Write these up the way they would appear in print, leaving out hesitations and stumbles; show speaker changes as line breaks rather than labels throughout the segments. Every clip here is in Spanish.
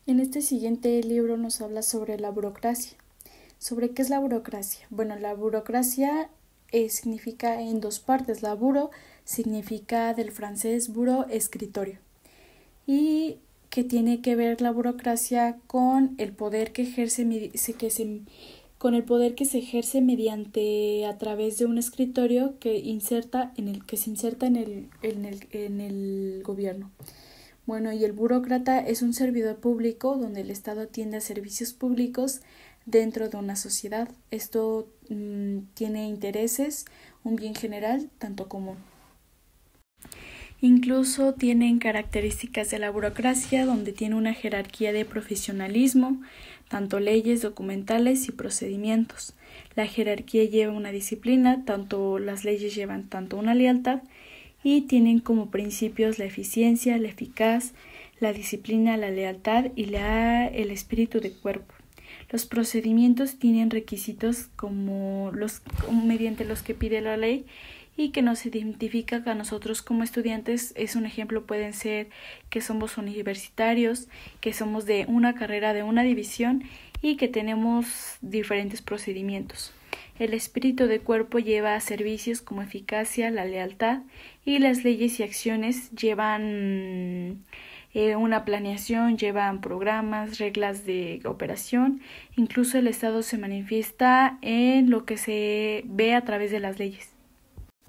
En este siguiente libro nos habla sobre la burocracia. ¿Sobre qué es la burocracia? Bueno, la burocracia significa en dos partes. La buro significa del francés buro, escritorio. Y que tiene que ver la burocracia con el poder que se ejerce mediante a través de un escritorio que se inserta en el gobierno. Bueno, y el burócrata es un servidor público donde el Estado atiende a servicios públicos dentro de una sociedad. Esto tiene intereses, un bien general, tanto común. Incluso tienen características de la burocracia, donde tiene una jerarquía de profesionalismo, tanto leyes, documentales y procedimientos. La jerarquía lleva una disciplina, tanto las leyes llevan tanto una lealtad, y tienen como principios la eficiencia, la eficaz, la disciplina, la lealtad y el espíritu de cuerpo. Los procedimientos tienen requisitos mediante los que pide la ley y que nos identifica a nosotros como estudiantes. Un ejemplo pueden ser que somos universitarios, que somos de una carrera de una división y que tenemos diferentes procedimientos. El espíritu de cuerpo lleva a servicios como eficacia, la lealtad, y las leyes y acciones llevan una planeación, llevan programas, reglas de operación. Incluso el Estado se manifiesta en lo que se ve a través de las leyes.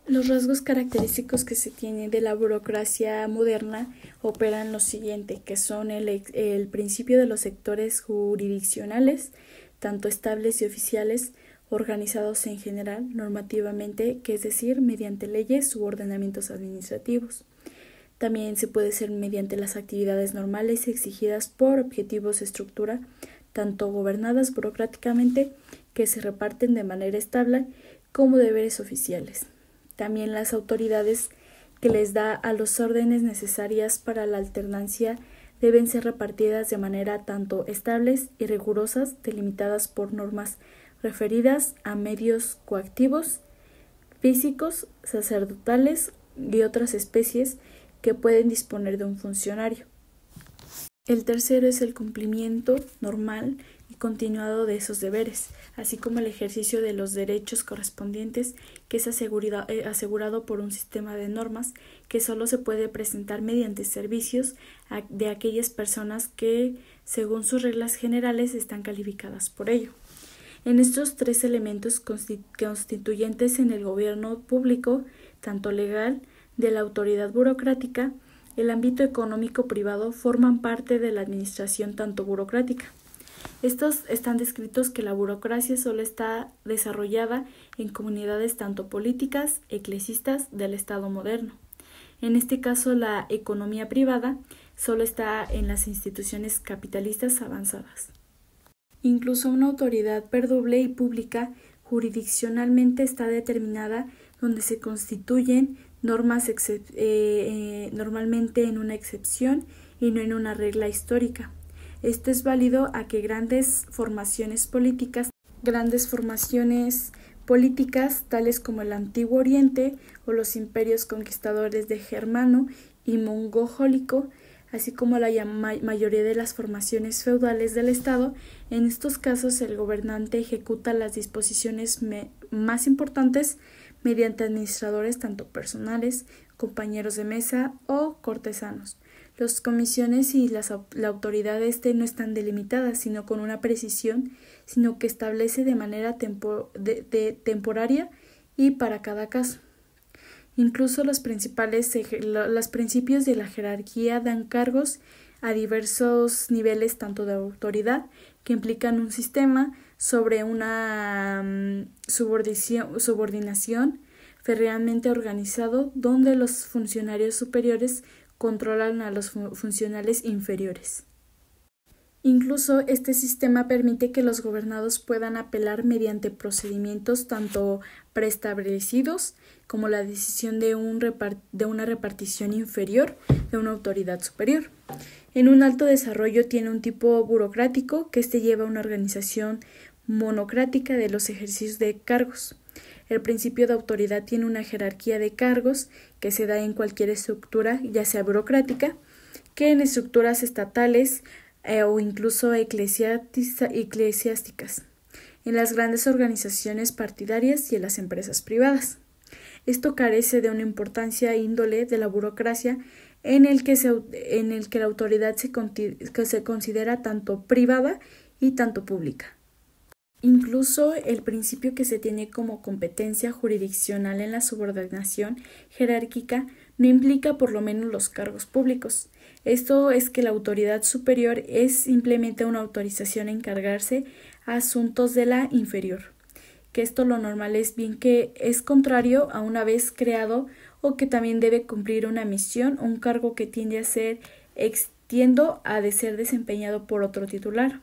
Los rasgos característicos que se tienen de la burocracia moderna operan lo siguiente, que son el principio de los sectores jurisdiccionales, tanto estables y oficiales, organizados en general normativamente, que es decir, mediante leyes u ordenamientos administrativos. También se puede ser mediante las actividades normales exigidas por objetivos de estructura, tanto gobernadas burocráticamente, que se reparten de manera estable, como deberes oficiales. También las autoridades que les da a los órdenes necesarias para la alternancia deben ser repartidas de manera tanto estables y rigurosas, delimitadas por normas referidas a medios coactivos, físicos, sacerdotales y otras especies que pueden disponer de un funcionario. El tercero es el cumplimiento normal y continuado de esos deberes, así como el ejercicio de los derechos correspondientes, que es asegurado por un sistema de normas que solo se puede presentar mediante servicios de aquellas personas que, según sus reglas generales, están calificadas por ello. En estos tres elementos constituyentes en el gobierno público, tanto legal, de la autoridad burocrática, el ámbito económico privado, forman parte de la administración tanto burocrática. Estos están descritos que la burocracia solo está desarrollada en comunidades tanto políticas, eclesiastas del Estado moderno. En este caso, la economía privada solo está en las instituciones capitalistas avanzadas. Incluso una autoridad perdoble y pública jurisdiccionalmente está determinada, donde se constituyen normas normalmente en una excepción y no en una regla histórica. Esto es válido a que grandes formaciones políticas, tales como el Antiguo Oriente o los imperios conquistadores de Germano y Mongólico, así como la mayoría de las formaciones feudales del Estado, en estos casos el gobernante ejecuta las disposiciones más importantes mediante administradores tanto personales, compañeros de mesa o cortesanos. Las comisiones y la autoridad no están delimitadas, sino con una precisión, sino que establece de manera temporaria y para cada caso. Incluso los principios de la jerarquía dan cargos a diversos niveles tanto de autoridad, que implican un sistema sobre una subordinación férreamente organizado, donde los funcionarios superiores controlan a los funcionales inferiores. Incluso este sistema permite que los gobernados puedan apelar mediante procedimientos tanto preestablecidos como la decisión de una repartición inferior de una autoridad superior. En un alto desarrollo tiene un tipo burocrático, que lleva una organización monocrática de los ejercicios de cargos. El principio de autoridad tiene una jerarquía de cargos que se da en cualquier estructura, ya sea burocrática, que en estructuras estatales o incluso eclesiásticas, en las grandes organizaciones partidarias y en las empresas privadas. Esto carece de una importancia índole de la burocracia en el que la autoridad se considera tanto privada y tanto pública. Incluso el principio que se tiene como competencia jurisdiccional en la subordinación jerárquica no implica por lo menos los cargos públicos. Esto es que la autoridad superior es simplemente una autorización a encargarse a asuntos de la inferior, que esto lo normal es bien que es contrario a una vez creado o que también debe cumplir una misión o un cargo que tiende a ser extiendo a de ser desempeñado por otro titular.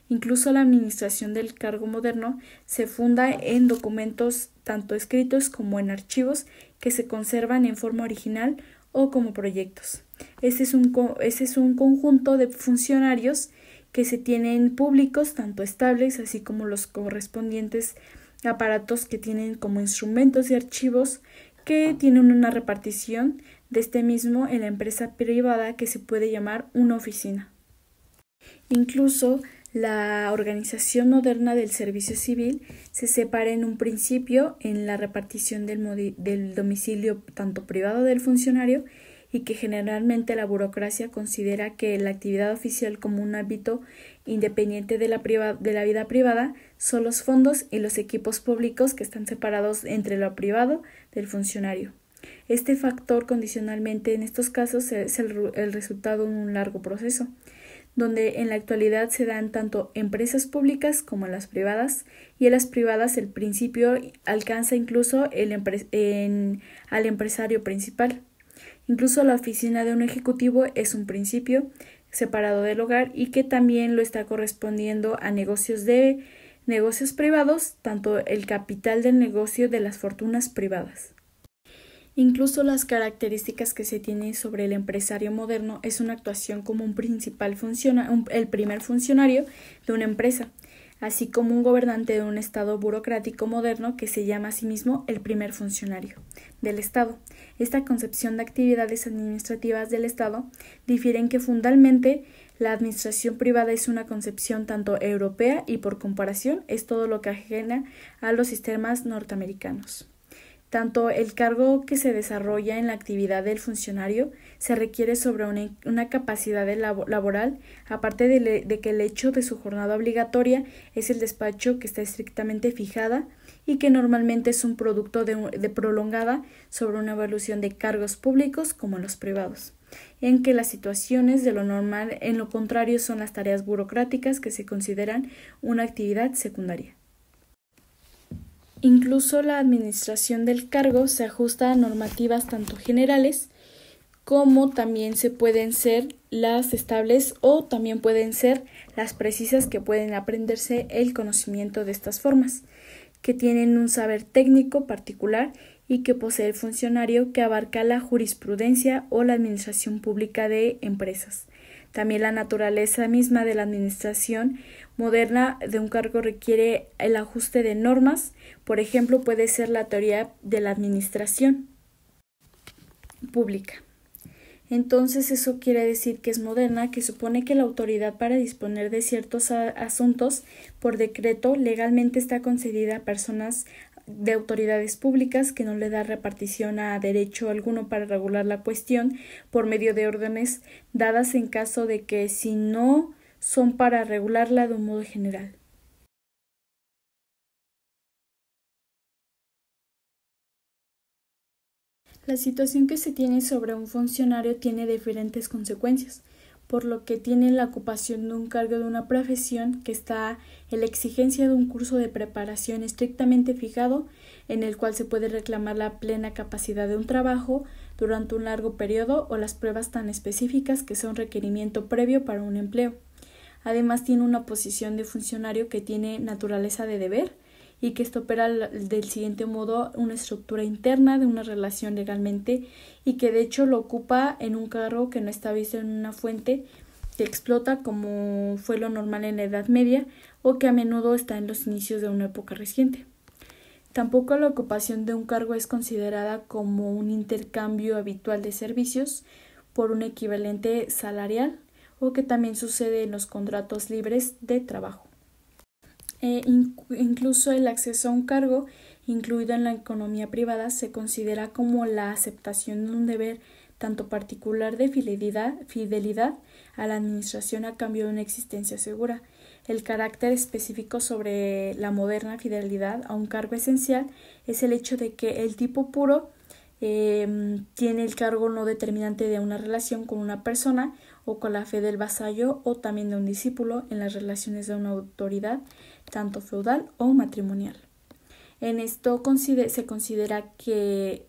Incluso la administración del cargo moderno se funda en documentos tanto escritos como en archivos que se conservan en forma original o como proyectos. Ese es un conjunto de funcionarios que se tienen públicos, tanto estables, así como los correspondientes aparatos que tienen como instrumentos y archivos que tienen una repartición de este mismo en la empresa privada que se puede llamar una oficina. Incluso la organización moderna del servicio civil se separa en un principio en la repartición del domicilio tanto privado del funcionario y que generalmente la burocracia considera que la actividad oficial como un ámbito independiente de la vida privada son los fondos y los equipos públicos que están separados entre lo privado del funcionario. Este factor condicionalmente en estos casos es el resultado de un largo proceso, donde en la actualidad se dan tanto empresas públicas como las privadas, y en las privadas el principio alcanza incluso al empresario principal. Incluso la oficina de un ejecutivo es un principio separado del hogar y que también lo está correspondiendo a negocios privados, tanto el capital del negocio de las fortunas privadas. Incluso las características que se tienen sobre el empresario moderno es una actuación como el primer funcionario de una empresa, así como un gobernante de un estado burocrático moderno que se llama a sí mismo el primer funcionario del estado. Esta concepción de actividades administrativas del estado difiere en que fundamentalmente la administración privada es una concepción tanto europea y por comparación es todo lo que ajena a los sistemas norteamericanos. Tanto el cargo que se desarrolla en la actividad del funcionario se requiere sobre una capacidad laboral, aparte de que el hecho de su jornada obligatoria es el despacho que está estrictamente fijada y que normalmente es un producto de prolongada sobre una evolución de cargos públicos como los privados, en que las situaciones de lo normal en lo contrario son las tareas burocráticas que se consideran una actividad secundaria. Incluso la administración del cargo se ajusta a normativas tanto generales como también pueden ser las estables o también pueden ser las precisas que pueden aprenderse el conocimiento de estas formas, que tienen un saber técnico particular y que posee el funcionario que abarca la jurisprudencia o la administración pública de empresas. También la naturaleza misma de la administración moderna de un cargo requiere el ajuste de normas, por ejemplo, puede ser la teoría de la administración pública. Entonces eso quiere decir que es moderna, que supone que la autoridad para disponer de ciertos asuntos por decreto legalmente está concedida a personas de autoridades públicas que no le da repartición a derecho alguno para regular la cuestión por medio de órdenes dadas en caso de que si no son para regularla de un modo general. La situación que se tiene sobre un funcionario tiene diferentes consecuencias, por lo que tiene la ocupación de un cargo de una profesión que está en la exigencia de un curso de preparación estrictamente fijado en el cual se puede reclamar la plena capacidad de un trabajo durante un largo periodo o las pruebas tan específicas que son requerimiento previo para un empleo. Además tiene una posición de funcionario que tiene naturaleza de deber y que esto opera del siguiente modo: una estructura interna de una relación legalmente y que de hecho lo ocupa en un cargo que no está visto en una fuente que explota como fue lo normal en la Edad Media o que a menudo está en los inicios de una época reciente. Tampoco la ocupación de un cargo es considerada como un intercambio habitual de servicios por un equivalente salarial o que también sucede en los contratos libres de trabajo. Incluso el acceso a un cargo, incluido en la economía privada, se considera como la aceptación de un deber tanto particular de fidelidad a la administración a cambio de una existencia segura. El carácter específico sobre la moderna fidelidad a un cargo esencial es el hecho de que el tipo puro tiene el cargo no determinante de una relación con una persona o con la fe del vasallo o también de un discípulo en las relaciones de una autoridad, tanto feudal o matrimonial. En esto se considera que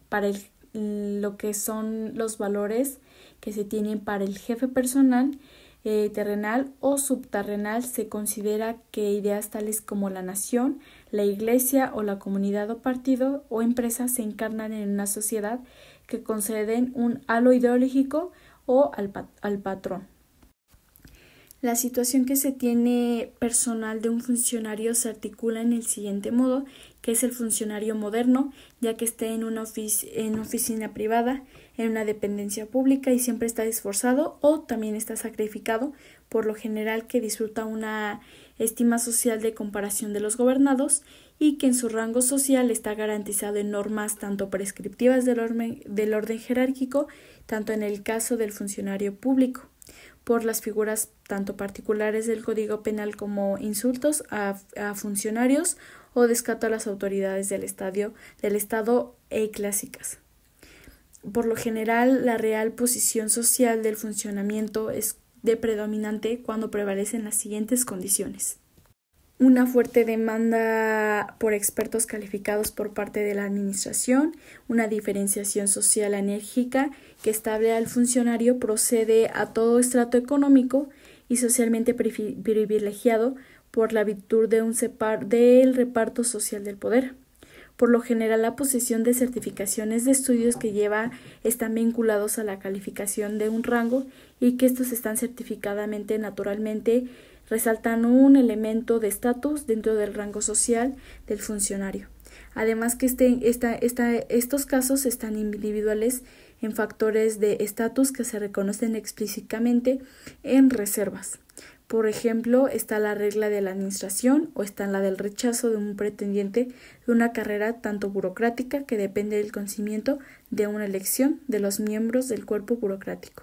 para lo que son los valores que se tienen para el jefe personal, terrenal o subterrenal, se considera que ideas tales como la nación, la iglesia o la comunidad o partido o empresa se encarnan en una sociedad que conceden un halo ideológico o al patrón. La situación que se tiene personal de un funcionario se articula en el siguiente modo, que es el funcionario moderno, ya que está en una oficina privada, en una dependencia pública y siempre está esforzado o también está sacrificado, por lo general que disfruta una estima social de comparación de los gobernados y que en su rango social está garantizado en normas tanto prescriptivas del orden jerárquico, tanto en el caso del funcionario público, por las figuras tanto particulares del Código Penal como insultos a funcionarios o descato a las autoridades del Estado clásicas. Por lo general, la real posición social del funcionamiento es de predominante cuando prevalecen las siguientes condiciones: una fuerte demanda por expertos calificados por parte de la administración, una diferenciación social enérgica que estable al funcionario procede a todo estrato económico y socialmente privilegiado por la virtud del reparto social del poder. Por lo general, la posesión de certificaciones de estudios que lleva están vinculados a la calificación de un rango y que estos están certificadamente naturalmente resaltan un elemento de estatus dentro del rango social del funcionario. Además que estos casos están individuales en factores de estatus que se reconocen explícitamente en reservas. Por ejemplo, está la regla de la administración o está la del rechazo de un pretendiente de una carrera tanto burocrática que depende del conocimiento de una elección de los miembros del cuerpo burocrático.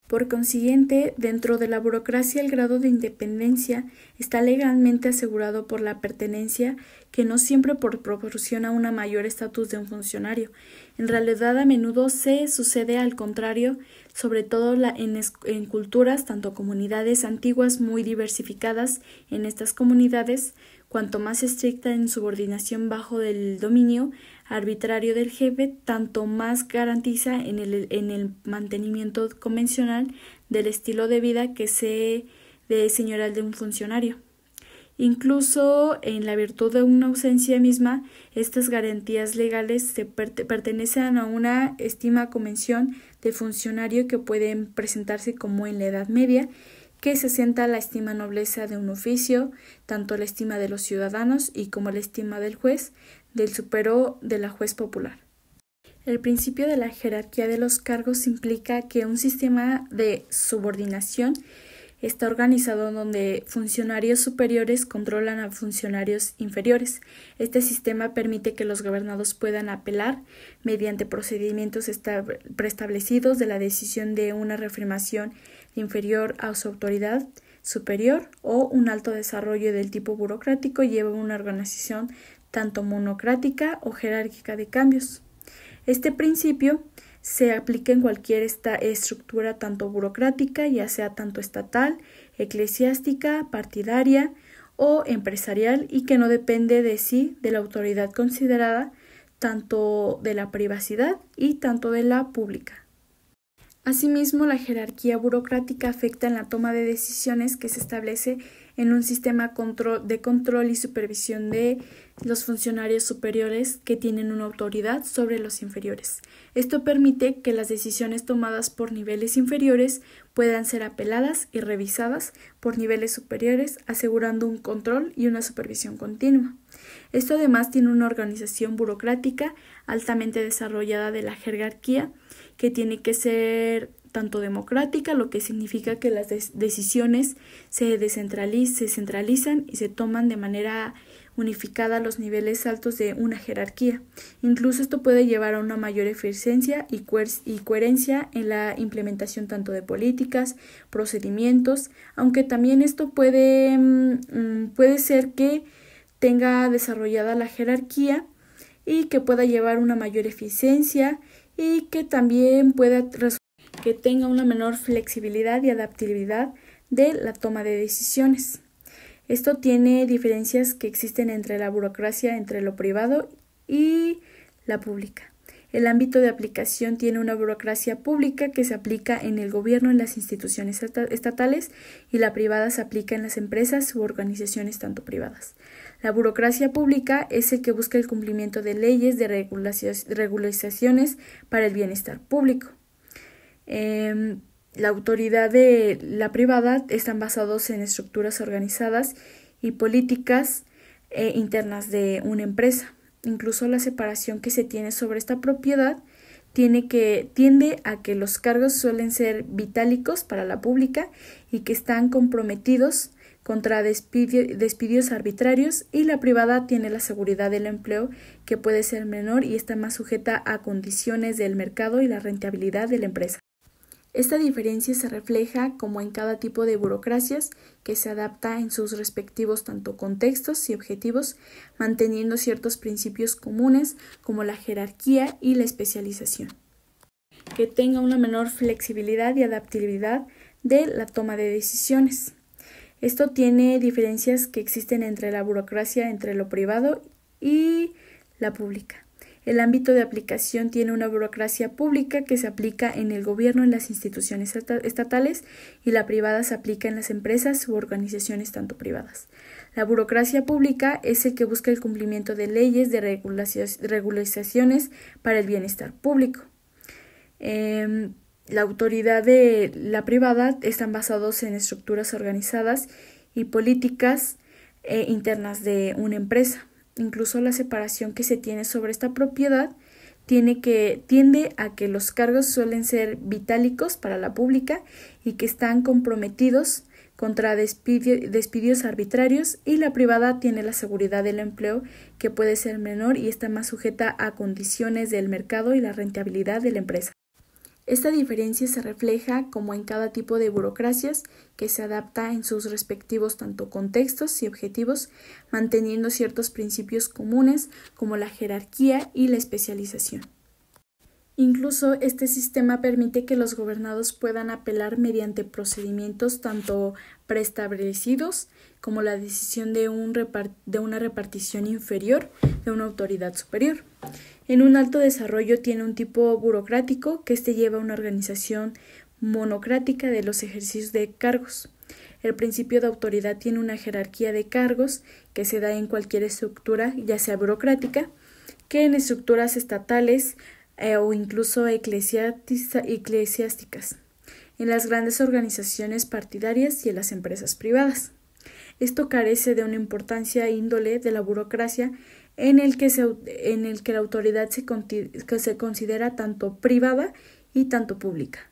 Por consiguiente, dentro de la burocracia el grado de independencia está legalmente asegurado por la pertenencia, que no siempre proporciona un mayor estatus de un funcionario. En realidad, a menudo se sucede al contrario, sobre todo en culturas, tanto comunidades antiguas muy diversificadas. En estas comunidades, cuanto más estricta en subordinación bajo del dominio arbitrario del jefe, tanto más garantiza en el mantenimiento convencional del estilo de vida que se de señorial de un funcionario. Incluso en la virtud de una ausencia misma, estas garantías legales pertenecen a una estima convención de funcionario que pueden presentarse como en la Edad Media, que se asienta la estima nobleza de un oficio, tanto la estima de los ciudadanos y como la estima del juez, del supero de la juez popular. El principio de la jerarquía de los cargos implica que un sistema de subordinación está organizado donde funcionarios superiores controlan a funcionarios inferiores. Este sistema permite que los gobernados puedan apelar mediante procedimientos preestablecidos de la decisión de una reafirmación inferior a su autoridad superior o un alto desarrollo del tipo burocrático lleva una organización tanto monocrática o jerárquica de cambios. Este principio se aplica en cualquier estructura tanto burocrática, ya sea tanto estatal, eclesiástica, partidaria o empresarial, y que no depende de la autoridad considerada, tanto de la privacidad y tanto de la pública. Asimismo, la jerarquía burocrática afecta en la toma de decisiones que se establece en un sistema de control y supervisión de los funcionarios superiores que tienen una autoridad sobre los inferiores. Esto permite que las decisiones tomadas por niveles inferiores puedan ser apeladas y revisadas por niveles superiores, asegurando un control y una supervisión continua. Esto además tiene una organización burocrática altamente desarrollada de la jerarquía, que tiene que ser tanto democrática, lo que significa que las decisiones se centralizan y se toman de manera unificada a los niveles altos de una jerarquía. Incluso esto puede llevar a una mayor eficiencia y coherencia en la implementación tanto de políticas, procedimientos, aunque también esto puede ser que tenga desarrollada la jerarquía y que pueda llevar una mayor eficiencia y que también que tenga una menor flexibilidad y adaptabilidad de la toma de decisiones. Esto tiene diferencias que existen entre la burocracia, entre lo privado y la pública. El ámbito de aplicación tiene una burocracia pública que se aplica en el gobierno, en las instituciones estatales, y la privada se aplica en las empresas u organizaciones tanto privadas. La burocracia pública es el que busca el cumplimiento de leyes, de regulaciones para el bienestar público. La autoridad de la privada están basados en estructuras organizadas y políticas internas de una empresa. Incluso la separación que se tiene sobre esta propiedad tiende a que los cargos suelen ser vitálicos para la pública y que están comprometidos contra despidos arbitrarios, y la privada tiene la seguridad del empleo, que puede ser menor y está más sujeta a condiciones del mercado y la rentabilidad de la empresa. Esta diferencia se refleja como en cada tipo de burocracias, que se adapta en sus respectivos tanto contextos y objetivos, manteniendo ciertos principios comunes como la jerarquía y la especialización. Que tenga una menor flexibilidad y adaptabilidad de la toma de decisiones. Esto tiene diferencias que existen entre la burocracia, entre lo privado y la pública. El ámbito de aplicación tiene una burocracia pública que se aplica en el gobierno, en las instituciones estatales, y la privada se aplica en las empresas u organizaciones tanto privadas. La burocracia pública es el que busca el cumplimiento de leyes, de regulaciones para el bienestar público. La autoridad de la privada están basados en estructuras organizadas y políticas internas de una empresa. Incluso la separación que se tiene sobre esta propiedad tiende a que los cargos suelen ser vitálicos para la pública y que están comprometidos contra despidos arbitrarios, y la privada tiene la seguridad del empleo, que puede ser menor y está más sujeta a condiciones del mercado y la rentabilidad de la empresa. Esta diferencia se refleja como en cada tipo de burocracias, que se adapta en sus respectivos tanto contextos y objetivos, manteniendo ciertos principios comunes como la jerarquía y la especialización. Incluso este sistema permite que los gobernados puedan apelar mediante procedimientos tanto preestablecidos como la decisión de una repartición inferior de una autoridad superior. En un alto desarrollo tiene un tipo burocrático, que lleva a una organización monocrática de los ejercicios de cargos. El principio de autoridad tiene una jerarquía de cargos que se da en cualquier estructura, ya sea burocrática, que en estructuras estatales o incluso eclesiásticas, en las grandes organizaciones partidarias y en las empresas privadas. Esto carece de una importancia índole de la burocracia, en el que la autoridad se considera tanto privada y tanto pública.